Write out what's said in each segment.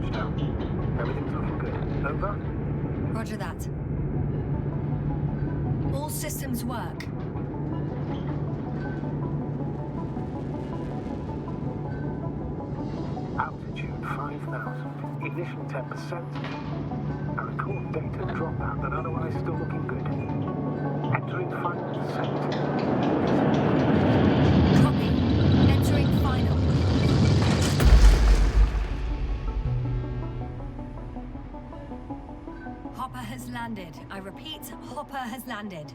touchdown. Everything's looking good. Over? Roger that. All systems work. Altitude 5,000. Ignition 10%. I record data dropout, but otherwise still looking good. Entering final descent. Copy. Entering final. Hopper has landed. I repeat, Hopper has landed.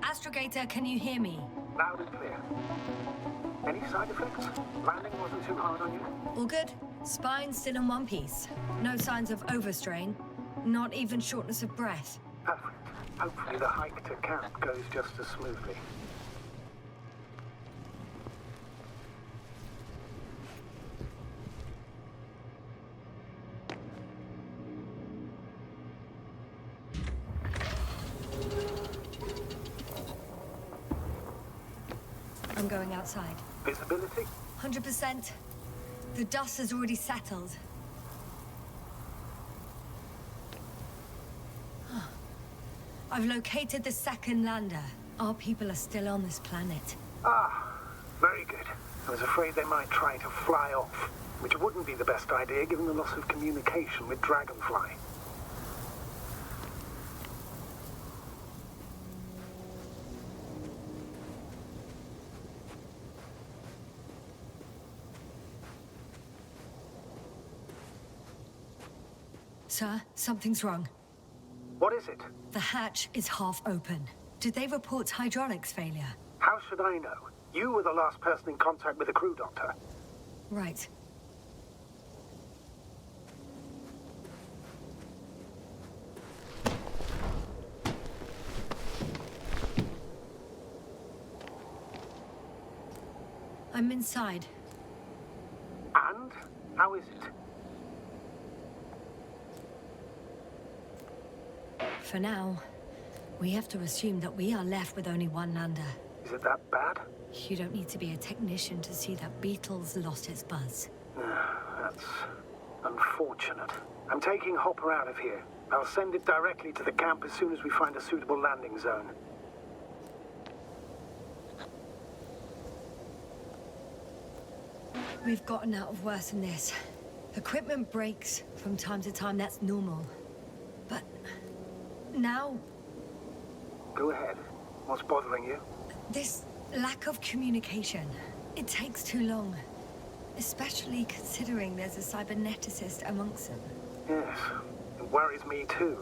Astrogator, can you hear me? Loud and clear. Any side effects? Landing wasn't too hard on you? All good. Spine still in one piece. No signs of overstrain. Not even shortness of breath. Perfect. Hopefully the hike to camp goes just as smoothly. I'm going outside. Visibility? 100%. The dust has already settled. I've located the second lander. Our people are still on this planet. Ah, very good. I was afraid they might try to fly off, which wouldn't be the best idea given the loss of communication with Dragonfly. Sir, something's wrong. What is it? The hatch is half open. Did they report hydraulics failure? How should I know? You were the last person in contact with the crew doctor. Right. I'm inside. And? How is it? For now, we have to assume that we are left with only one lander. Is it that bad? You don't need to be a technician to see that Beetle's lost its buzz. That's unfortunate. I'm taking Hopper out of here. I'll send it directly to the camp as soon as we find a suitable landing zone. We've gotten out of worse than this. Equipment breaks from time to time, that's normal. But now, Go ahead. What's bothering you? this lack of communication, it takes too long. Especially considering there's a cyberneticist amongst them. Yes, it worries me too.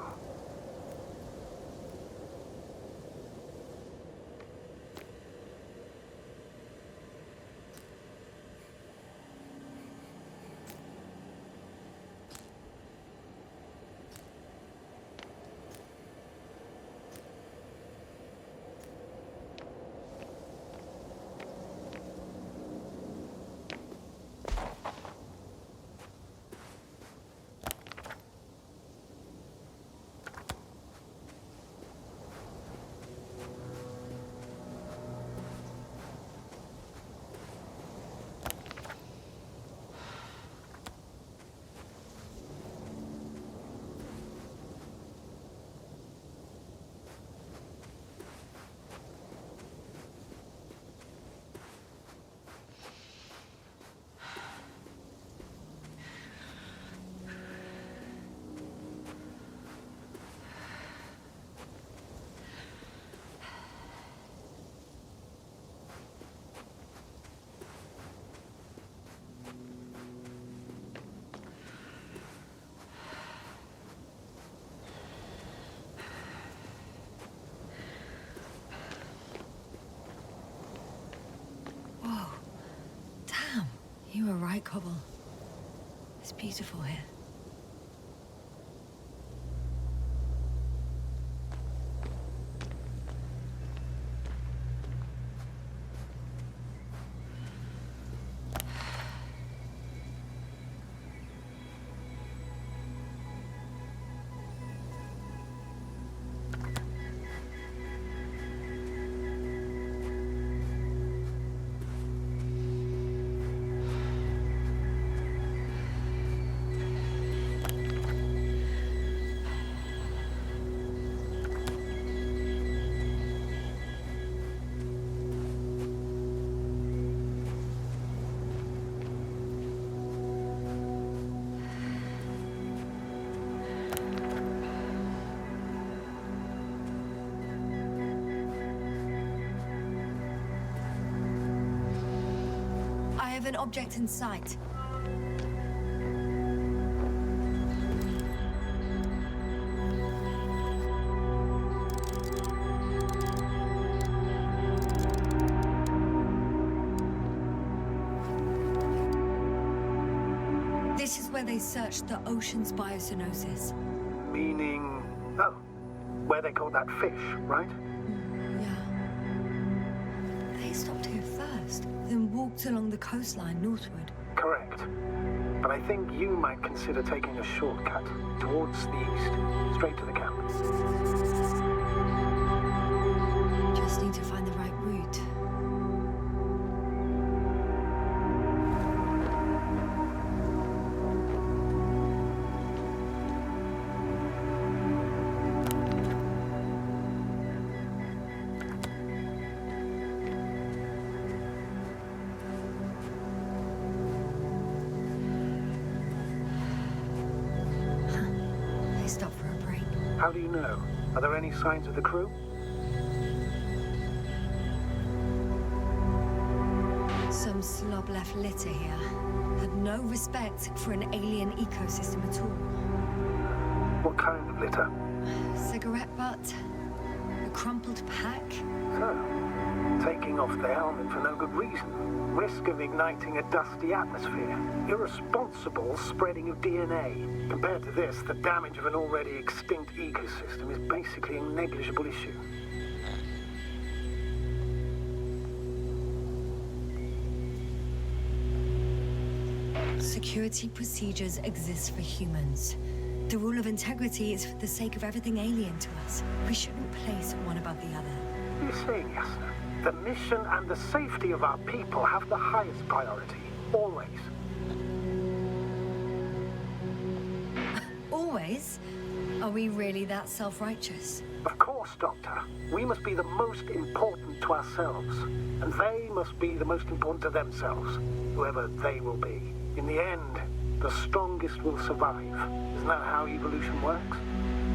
You were right, Cobble. It's beautiful here. I have an object in sight. This is where they searched the ocean's biocenosis. Meaning... oh, where they caught that fish, right? Yeah. They stopped here first, then walked along the coastline northward. Correct. But I think you might consider taking a shortcut towards the east, straight to the camp. Just need to find the right route. Stop for a break. How do you know? Are there any signs of the crew? Some slob left litter here. Had no respect for an alien ecosystem at all. What kind of litter? Cigarette butt, a crumpled pack. So, taking off the helmet for no good reason. Risk of igniting a dusty atmosphere. Irresponsible spreading of DNA. Compared to this, the damage of an already extinct ecosystem is basically a negligible issue. Security procedures exist for humans. The rule of integrity is for the sake of everything alien to us. We shouldn't place one above the other. You're saying, Yasna, the mission and the safety of our people have the highest priority. Always. Always? Are we really that self-righteous? Of course, Doctor. We must be the most important to ourselves. And they must be the most important to themselves, whoever they will be. In the end, the strongest will survive. Isn't that how evolution works?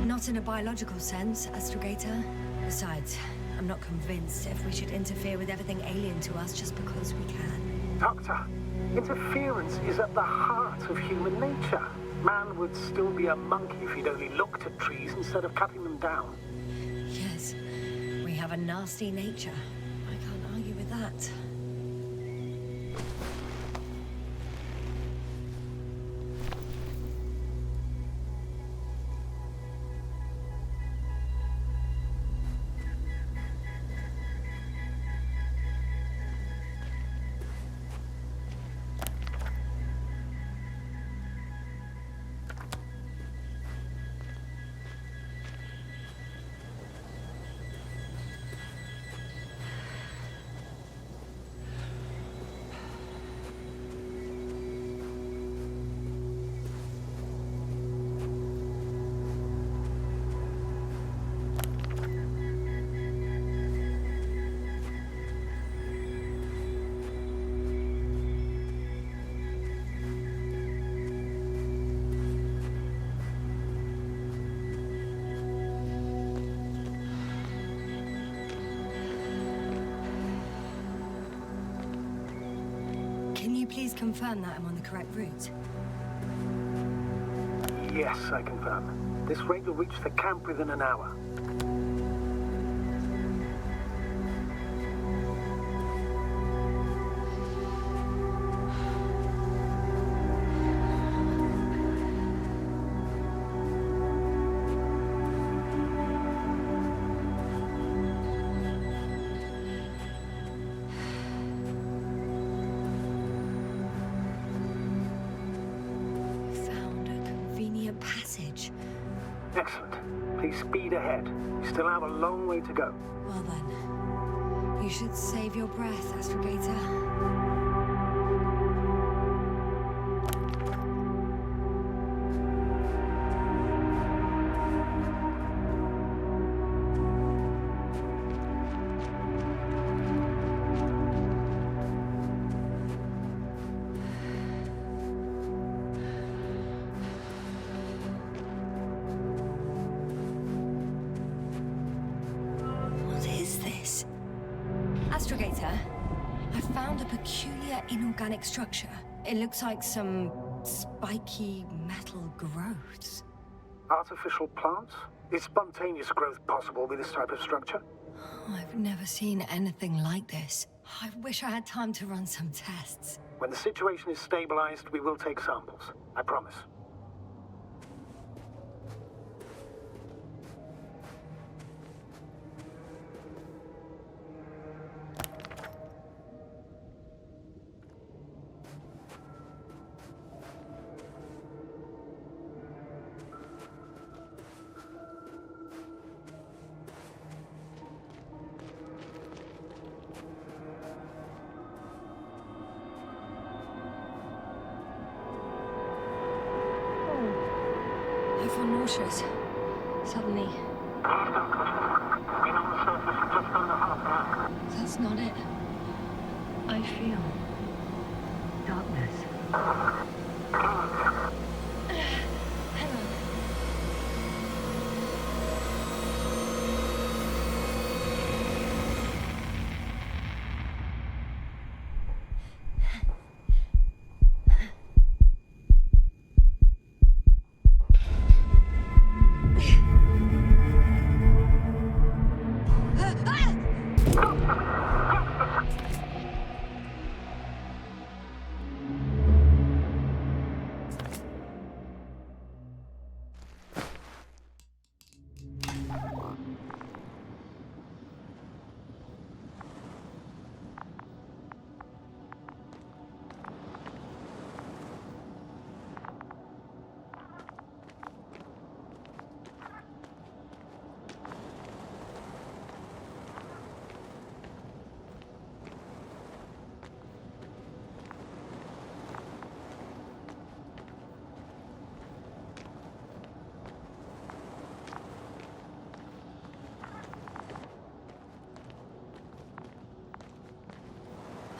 Not in a biological sense, Astrogator. Besides, I'm not convinced if we should interfere with everything alien to us just because we can. Doctor, interference is at the heart of human nature. Man would still be a monkey if he'd only looked at trees instead of cutting them down. Yes, we have a nasty nature. I can't argue with that. Can you please confirm that I'm on the correct route? Yes, I confirm. This rate will reach the camp within an hour. Excellent. Please speed ahead. You still have a long way to go. Well then, you should save your breath, Astrogator. Astrogator, I found found a peculiar inorganic structure. It looks like some spiky metal growths. Artificial plants? Is spontaneous growth possible with this type of structure? I've never seen anything like this. I wish I had time to run some tests. When the situation is stabilized, we will take samples. I promise. I feel nauseous. Suddenly. That's not it. I feel darkness. Hang on.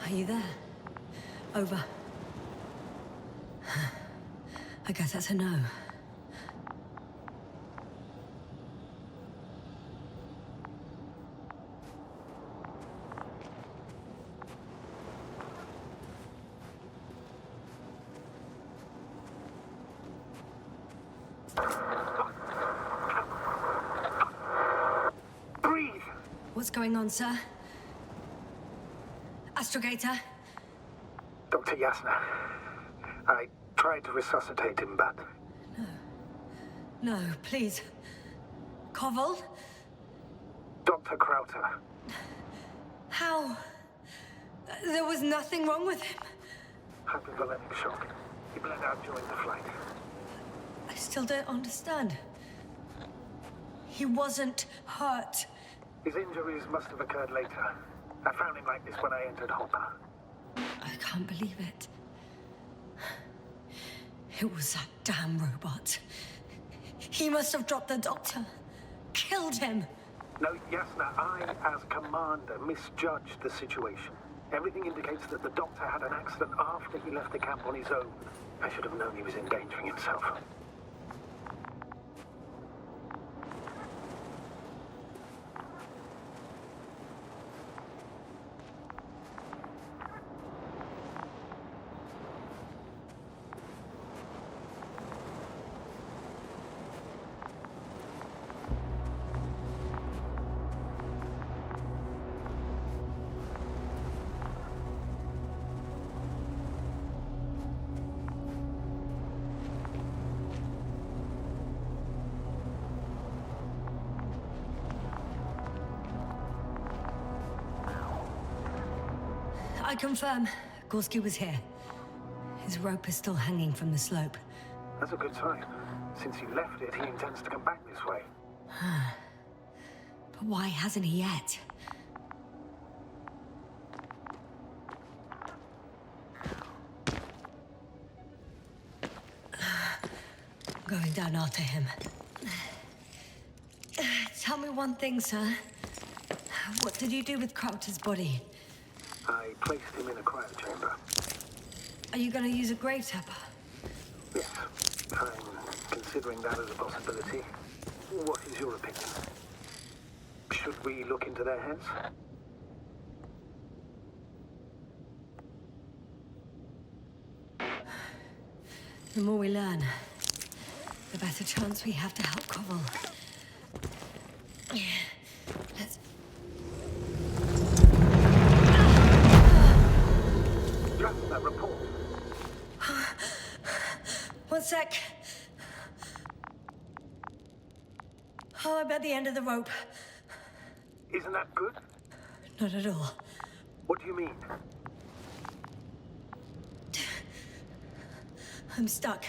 Are you there? Over. I guess that's a no. Breathe! What's going on, sir? Astrogator? Dr. Yasna. I tried to resuscitate him, but... No, please. Koval? Dr. Krauter. How? There was nothing wrong with him. Hypovolemic shock. He bled out during the flight. I still don't understand. He wasn't hurt. His injuries must have occurred later. I found him like this when I entered Hopper. I can't believe it. It was that damn robot. He must have dropped the doctor. Killed him. No, Yasna, I, as commander, misjudged the situation. Everything indicates that the doctor had an accident after he left the camp on his own. I should have known he was endangering himself. I confirm, Gorski was here. His rope is still hanging from the slope. That's a good sign. Since he left it, he intends to come back this way. But why hasn't he yet? Going down after him. Tell me one thing, sir. What did you do with Krauter's body? I placed him in a cryo chamber. Are you going to use a grave tapper? Yes, I'm considering that as a possibility. What is your opinion? Should we look into their heads? The more we learn, the better chance we have to help Koval. Let's... Yassna, report. One sec. Oh, I'm at the end of the rope. Isn't that good? Not at all. What do you mean? I'm stuck.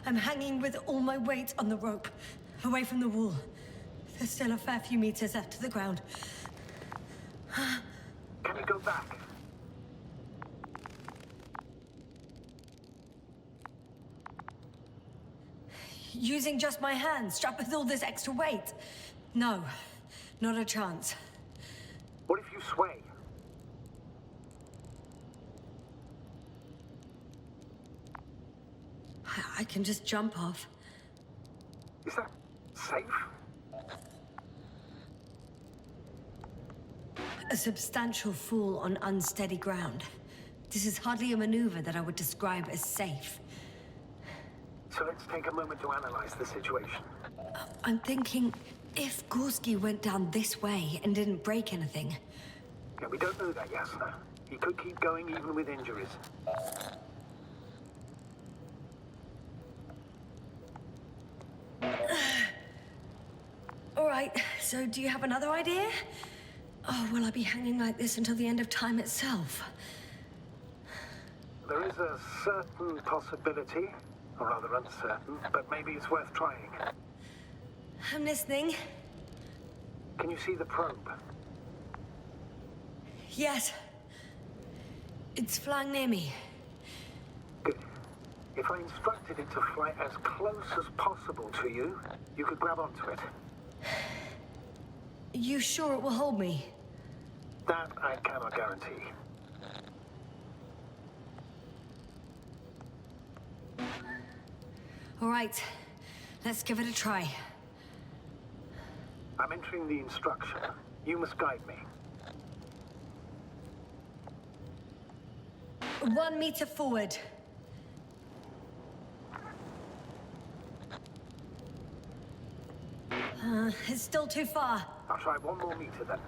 I'm hanging with all my weight on the rope, away from the wall. There's still a fair few meters left to the ground. Can you go back? Using just my hands, strapped with all this extra weight? No, not a chance. What if you sway? I can just jump off. Is that safe? A substantial fall on unsteady ground. This is hardly a maneuver that I would describe as safe. So let's take a moment to analyze the situation. I'm thinking, if Gorski went down this way and didn't break anything... Yeah, we don't know that, Yassna. He could keep going even with injuries. All right, so do you have another idea? Oh, will I be hanging like this until the end of time itself? There is a certain possibility, or rather uncertain, but maybe it's worth trying. I'm listening. Can you see the probe? Yes. It's flying near me. Good. If I instructed it to fly as close as possible to you, you could grab onto it. You sure it will hold me? That I cannot guarantee. All right, let's give it a try. I'm entering the instruction. You must guide me. 1 meter forward. It's still too far. I'll try 1 more meter then.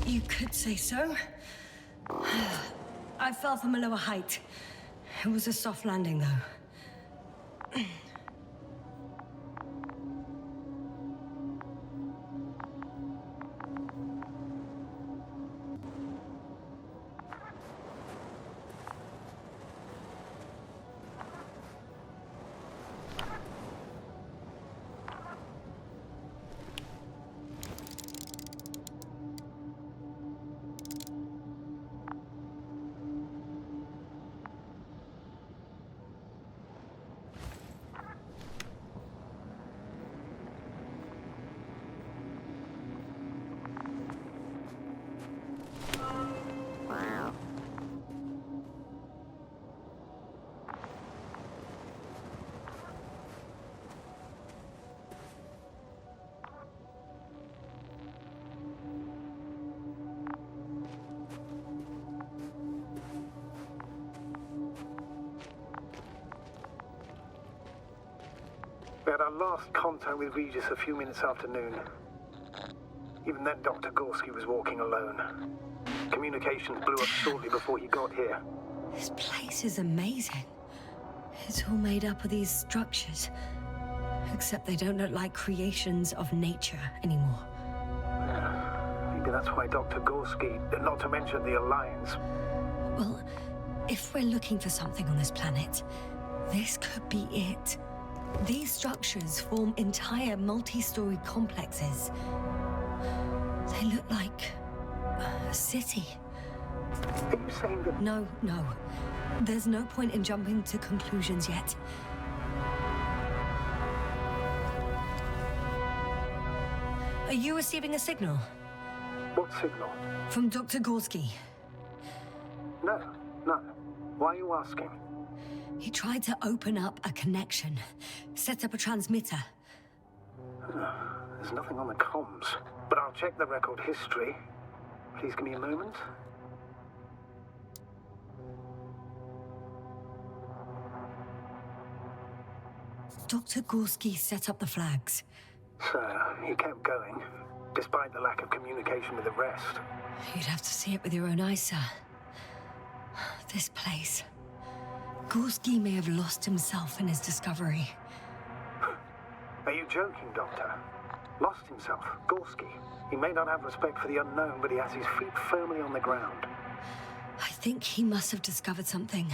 You could say so. I fell from a lower height. It was a soft landing, though. We had our last contact with Regis a few minutes after noon. Even then, Dr. Gorski was walking alone. Communications blew up shortly before he got here. This place is amazing. It's all made up of these structures. Except they don't look like creations of nature anymore. Maybe that's why Dr. Gorski, not to mention the Alliance... Well, if we're looking for something on this planet, this could be it. These structures form entire multi-story complexes. They look like a city. Are you saying that... No. There's no point in jumping to conclusions yet. Are you receiving a signal? What signal? From Dr. Gorski. No. Why are you asking? He tried to open up a connection, set up a transmitter. There's nothing on the comms, but I'll check the record history. Please give me a moment. Dr. Gorski set up the flags. So, he kept going, despite the lack of communication with the rest. You'd have to see it with your own eyes, sir. This place. Gorski may have lost himself in his discovery. Are you joking, Doctor? Lost himself, Gorski. He may not have respect for the unknown, but he has his feet firmly on the ground. I think he must have discovered something.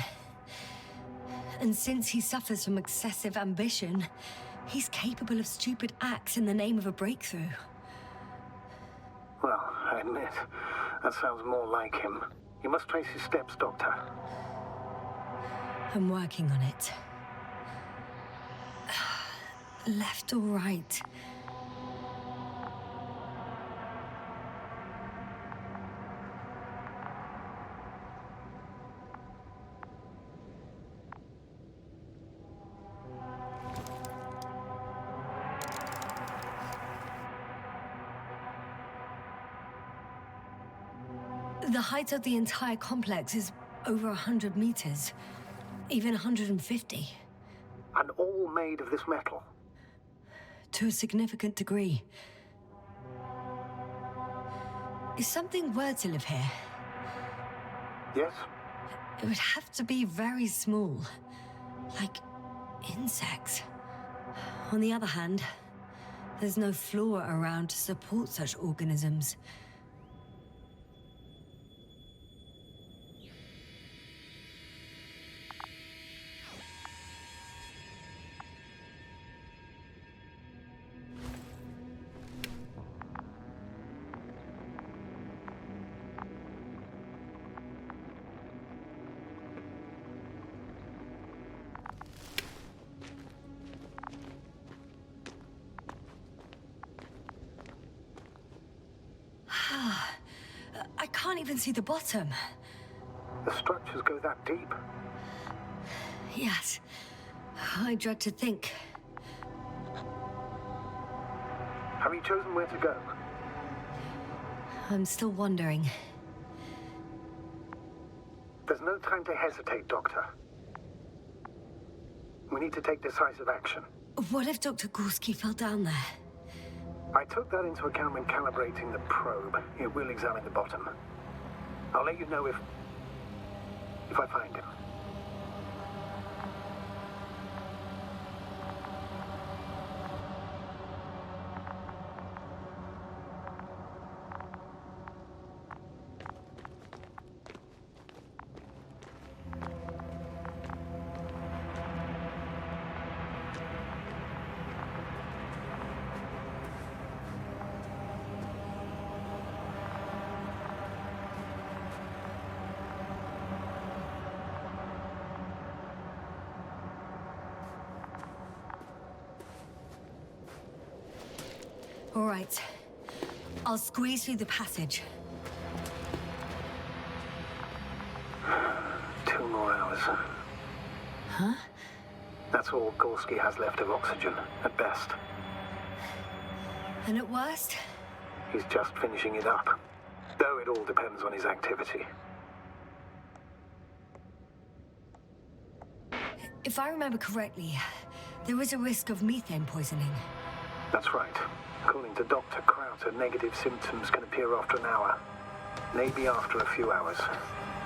And since he suffers from excessive ambition, he's capable of stupid acts in the name of a breakthrough. Well, I admit, that sounds more like him. You must trace his steps, Doctor. I'm working on it. Left or right? The height of the entire complex is over 100 meters, even 150. And all made of this metal? To a significant degree. If something were to live here, Yes? it would have to be very small, like insects. On the other hand, there's no flora around to support such organisms. I can't even see the bottom. The structures go that deep? Yes, I dread to think. Have you chosen where to go? I'm still wondering. There's no time to hesitate, Doctor. We need to take decisive action. What if Dr. Gorski fell down there? I took that into account when calibrating the probe. It will examine the bottom. I'll let you know if I find him. All right. I'll squeeze through the passage. 2 more hours. Huh? That's all Gorski has left of oxygen, at best. And at worst? He's just finishing it up. Though it all depends on his activity. If I remember correctly, there is a risk of methane poisoning. That's right. According to Dr. Crowther, negative symptoms can appear after an hour. Maybe after a few hours.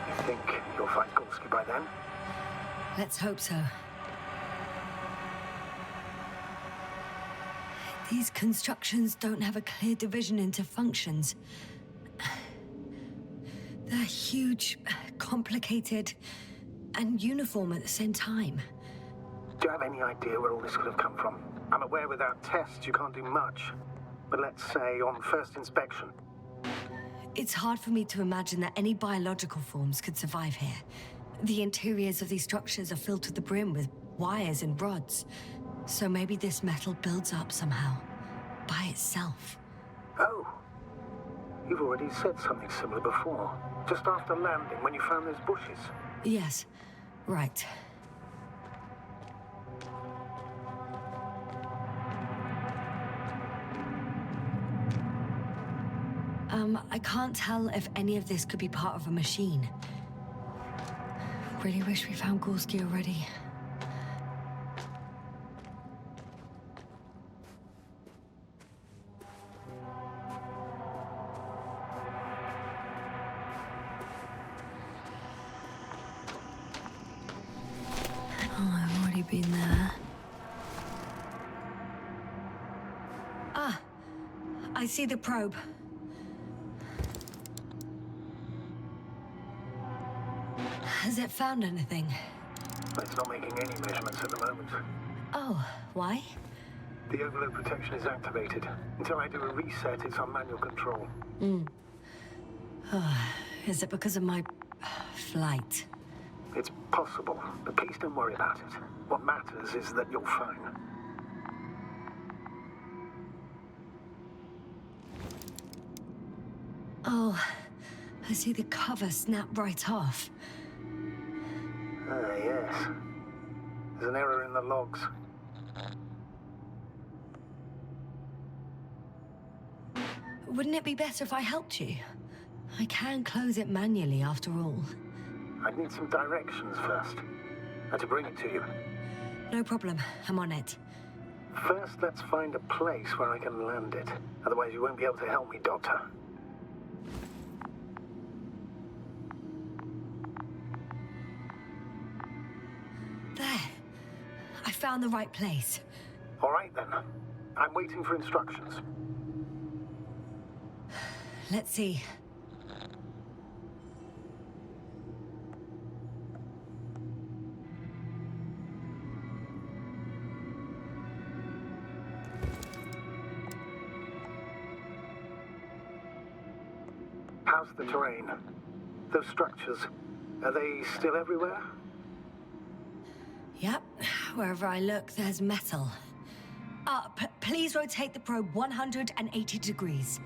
You think you'll find Gorski by then? Let's hope so. These constructions don't have a clear division into functions. They're huge, complicated, and uniform at the same time. Do you have any idea where all this could have come from? I'm aware without tests you can't do much. But let's say on first inspection. It's hard for me to imagine that any biological forms could survive here. The interiors of these structures are filled to the brim with wires and rods. So maybe this metal builds up somehow, by itself. Oh. You've already said something similar before. Just after landing, when you found those bushes. Yes, right. I can't tell if any of this could be part of a machine. Really wish we found Gorski already. Oh, I've already been there. Ah, I see the probe. Has it found anything? It's not making any measurements at the moment. Oh, why? The overload protection is activated. Until I do a reset, it's on manual control. Is it because of my flight? It's possible, but please don't worry about it. What matters is that you're fine. Oh, I see the cover snap right off. Ah, yes. There's an error in the logs. Wouldn't it be better if I helped you? I can close it manually after all. I'd need some directions first. And to bring it to you. No problem, I'm on it. First, let's find a place where I can land it. Otherwise, you won't be able to help me, Doctor. There. I found the right place. All right, then. I'm waiting for instructions. Let's see. How's the terrain? Those structures, are they still everywhere? Yep, wherever I look, there's metal. Please rotate the probe 180 degrees.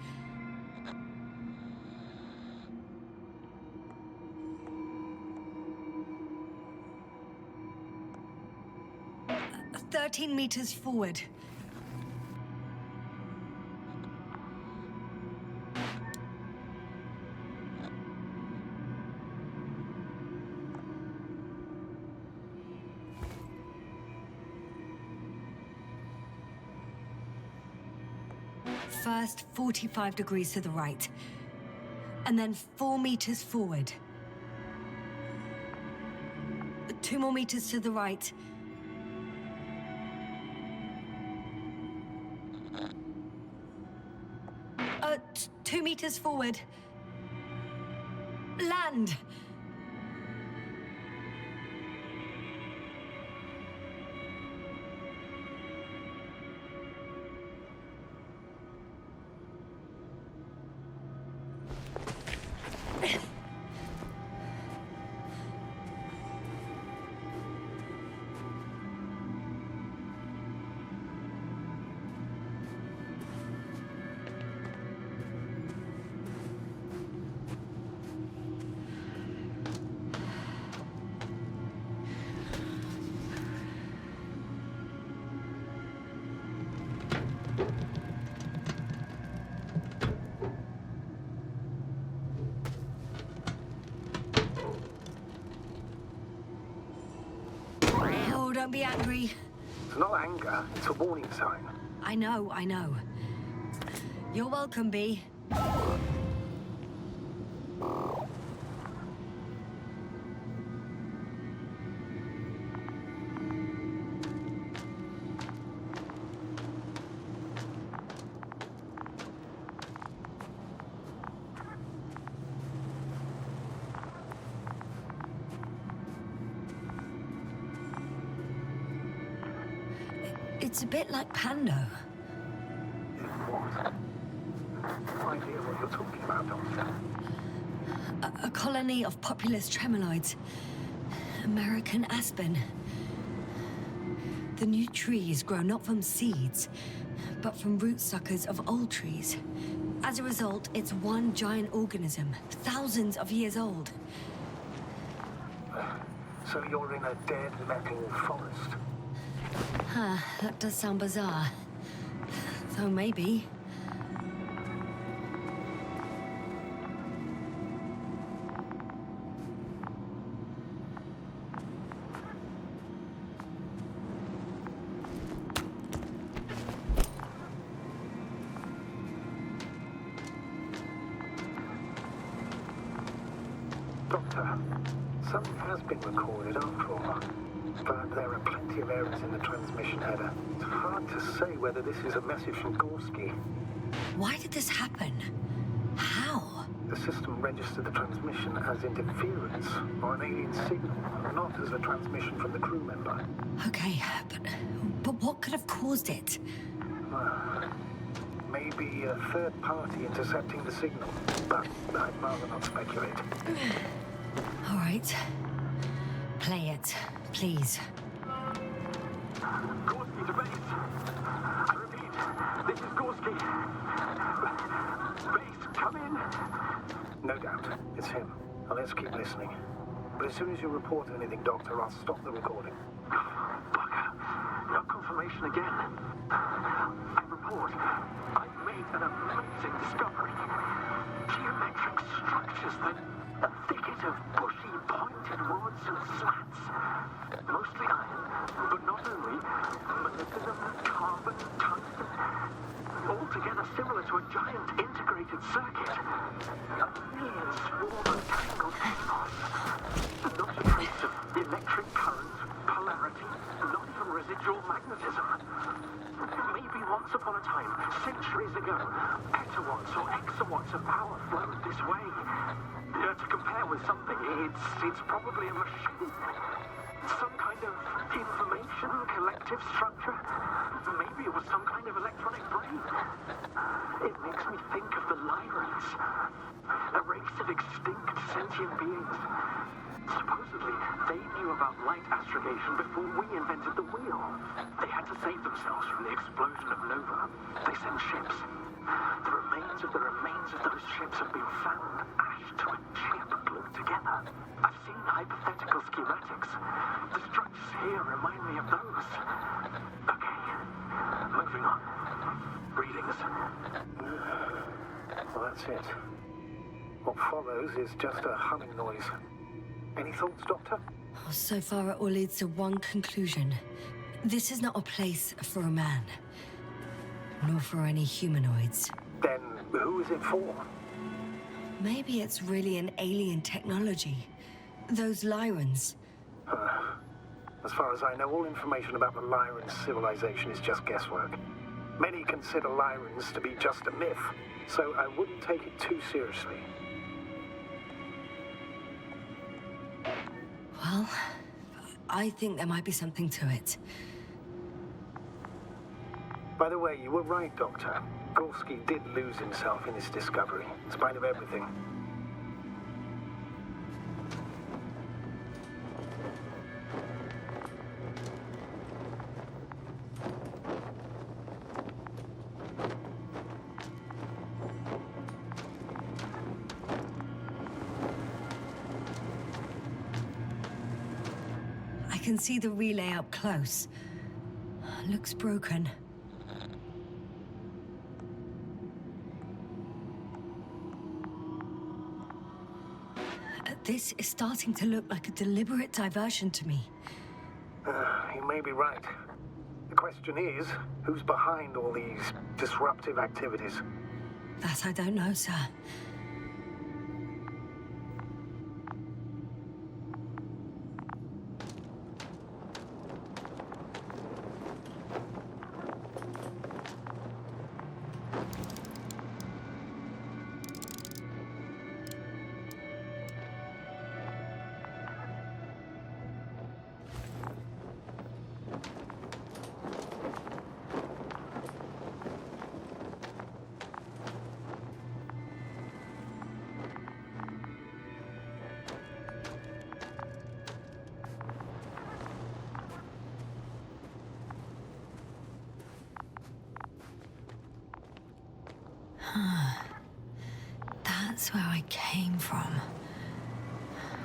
Uh, 13 meters forward. First, 45 degrees to the right. And then 4 meters forward. 2 more meters to the right. Uh, 2 meters forward. Land! Don't be angry. It's not anger, it's a warning sign. I know. You're welcome, Bee. It's a bit like Pando. What? No idea what you're talking about, Doctor. A colony of populous tremoloids. American aspen. The new trees grow not from seeds, but from root suckers of old trees. As a result, it's one giant organism, thousands of years old. So you're in a dead metal forest? Huh, that does sound bizarre. Though maybe. Doctor. Something has been recorded after all. But there are plenty of errors in the transmission header. It's hard to say whether this is a message from Gorski. Why did this happen? How? The system registered the transmission as interference or an alien signal, not as a transmission from the crew member. Okay, but what could have caused it? Maybe a third party intercepting the signal, but I'd rather not speculate. All right. Play it, please. Gorski to base. I repeat, this is Gorski. Base, come in. No doubt, it's him. Now let's keep listening. But as soon as you report anything, Doctor, I'll stop the recording. Bugger. No confirmation again. I report. I've made an amazing discovery. Geometric structures that a thicket of bushy, pointed rods and slats. Mostly iron, but not only. Molybdenum, carbon, tungsten. Altogether similar to a giant integrated circuit. A million swarm of tangled chaos. Not a trace of electric current, polarity, not even residual magnetism. Maybe once upon a time, centuries ago, petawatts or exawatts of power flowed this way. To compare with something, it's probably a machine. Some kind of information collective structure. Maybe it was some kind of electronic brain. It makes me think of the Lyrans, a race of extinct sentient beings. Supposedly, they knew about light astrogation before we invented the wheel. They had to save themselves from the explosion of Nova. They sent ships. The remains of those ships have been found, ashed to a chip glued together. I've seen hypothetical schematics. The structures here remind me of those. Okay, moving on. Readings. Well, that's it. What follows is just a humming noise. Any thoughts, Doctor? So far, it all leads to one conclusion. This is not a place for a man. Nor for any humanoids. Then who is it for? Maybe it's really an alien technology. Those Lyrans. As far as I know, all information about the Lyran civilization is just guesswork. Many consider Lyrans to be just a myth, so I wouldn't take it too seriously. Well, I think there might be something to it. By the way, you were right, Doctor. Gorski did lose himself in his discovery, in spite of everything. I can see the relay up close. Looks broken. This is starting to look like a deliberate diversion to me. You may be right. The question is, who's behind all these disruptive activities? That I don't know, sir. That's where I came from.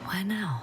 Where now?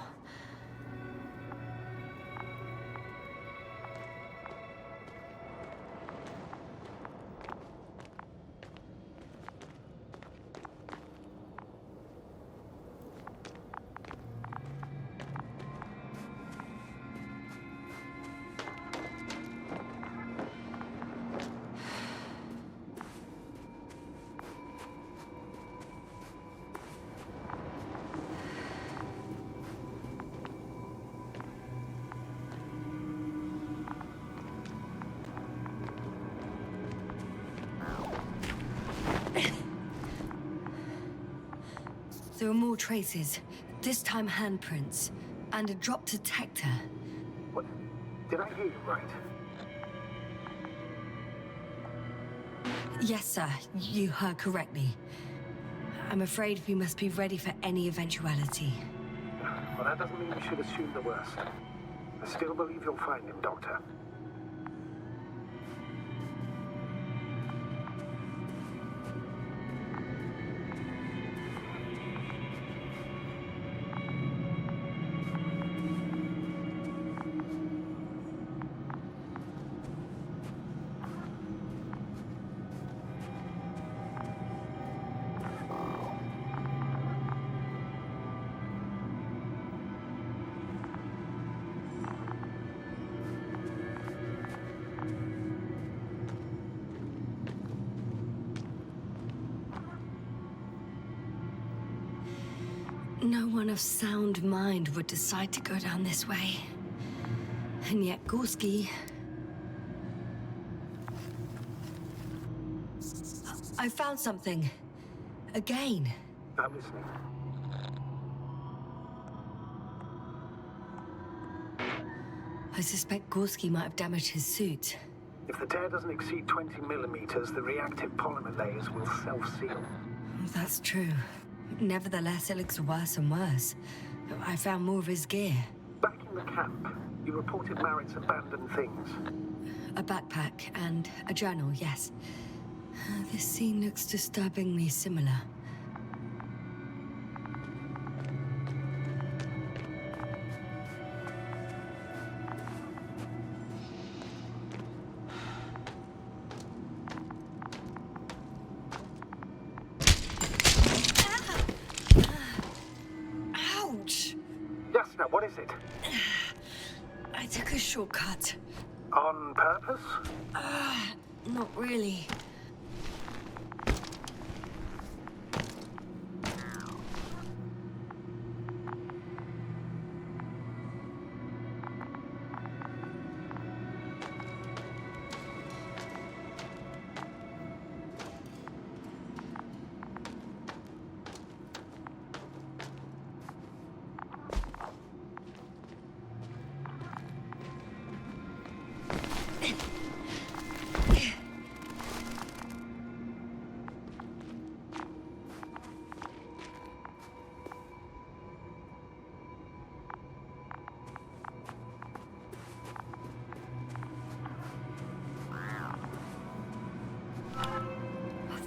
There are more traces, this time handprints, and a drop detector. What? Did I hear you right? Yes, sir, you heard correctly. I'm afraid we must be ready for any eventuality. Well, that doesn't mean we should assume the worst. I still believe you'll find him, Doctor. No one of sound mind would decide to go down this way. And yet Gorski... I found something. Again. I'm listening. I suspect Gorski might have damaged his suit. If the tear doesn't exceed 20 millimeters, the reactive polymer layers will self-seal. That's true. Nevertheless, it looks worse and worse. I found more of his gear. Back in the camp, you reported Merritt's abandoned things. A backpack and a journal, yes. This scene looks disturbingly similar. Ouch! Yasna, what is it? I took a shortcut. On purpose? Not really.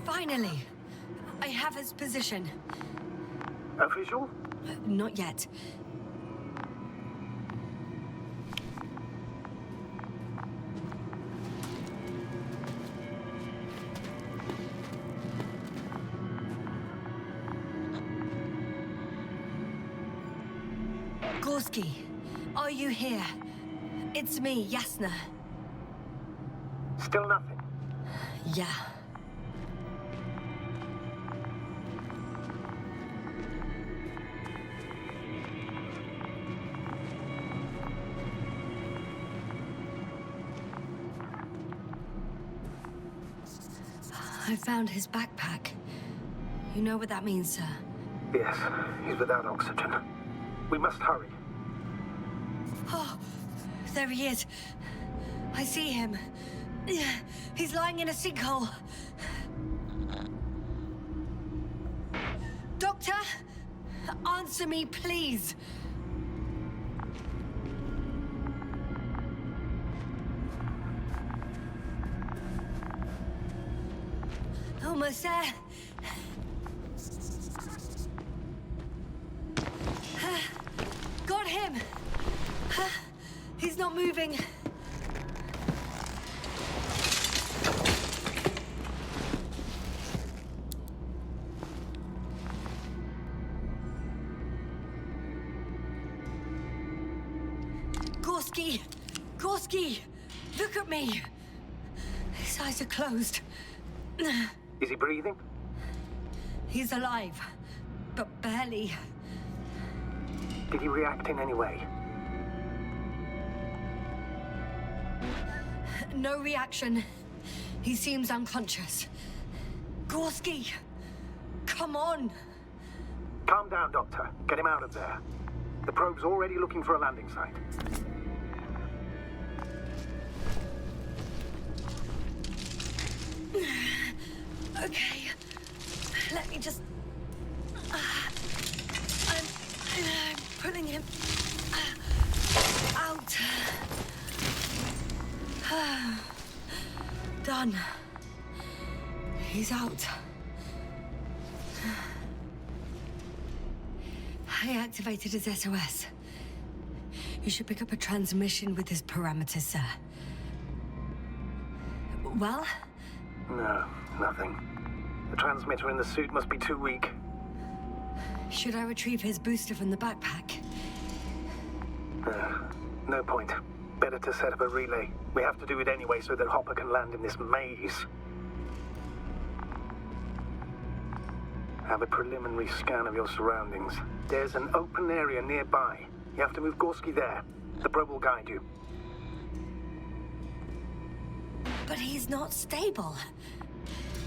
Finally! I have his position. Official? Not yet. Gorski, are you here? It's me, Yasna. Still nothing. Yeah. I found his backpack. You know what that means, sir? Yes, he's without oxygen. We must hurry. Oh, there he is. I see him. He's lying in a sinkhole. Doctor, answer me, please. Almost there. Got him. He's not moving. Gorski! Gorski! Look at me! His eyes are closed. Is he breathing? He's alive, but barely. Did he react in any way? No reaction. He seems unconscious. Gorski! Come on! Calm Calm down, Doctor. Get him out of there. The probe's already looking for a landing site. Okay. Let me just... I'm pulling him out. Done. He's out. I activated his SOS. You should pick up a transmission with his parameters, sir. Well? No, nothing. The transmitter in the suit must be too weak. Should I retrieve his booster from the backpack? No point. Better to set up a relay. We have to do it anyway so that Hopper can land in this maze. Have a preliminary scan of your surroundings. There's an open area nearby. You have to move Gorski there. The probe will guide you. But he's not stable.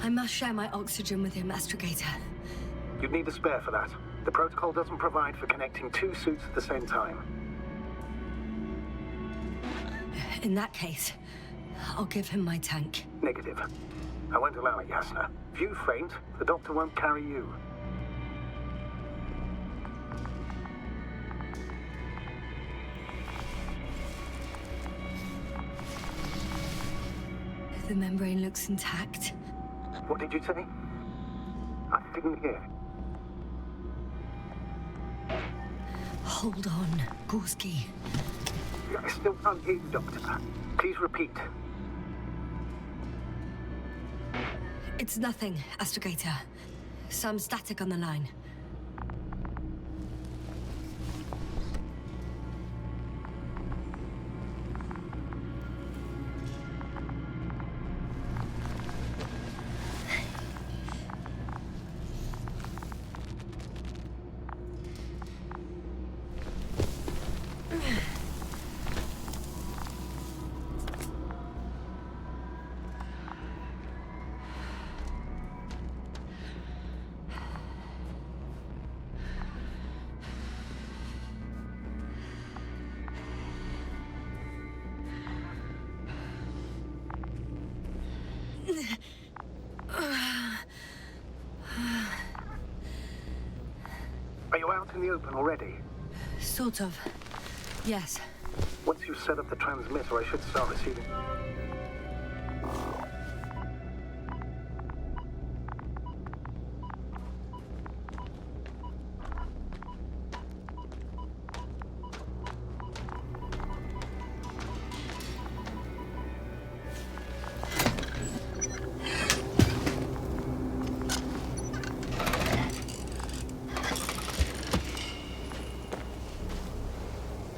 I must share my oxygen with him, Astrogator. You'd need a spare for that. The protocol doesn't provide for connecting two suits at the same time. In that case, I'll give him my tank. Negative. I won't allow it, Yasna. If you faint, the doctor won't carry you. The membrane looks intact. What did you say? I didn't hear. Hold on, Gorski. I still can't hear you, Doctor. Please repeat. It's nothing, Astrogator. Some static on the line. Are you out in the open already? Sort of. Yes. Once you've set up the transmitter, I should start receiving...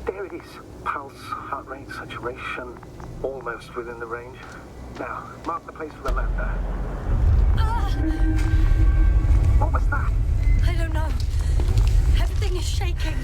There it is. Pulse, heart rate, saturation, almost within the range. Now, mark the place for the lander. What was that? I don't know. Everything is shaking.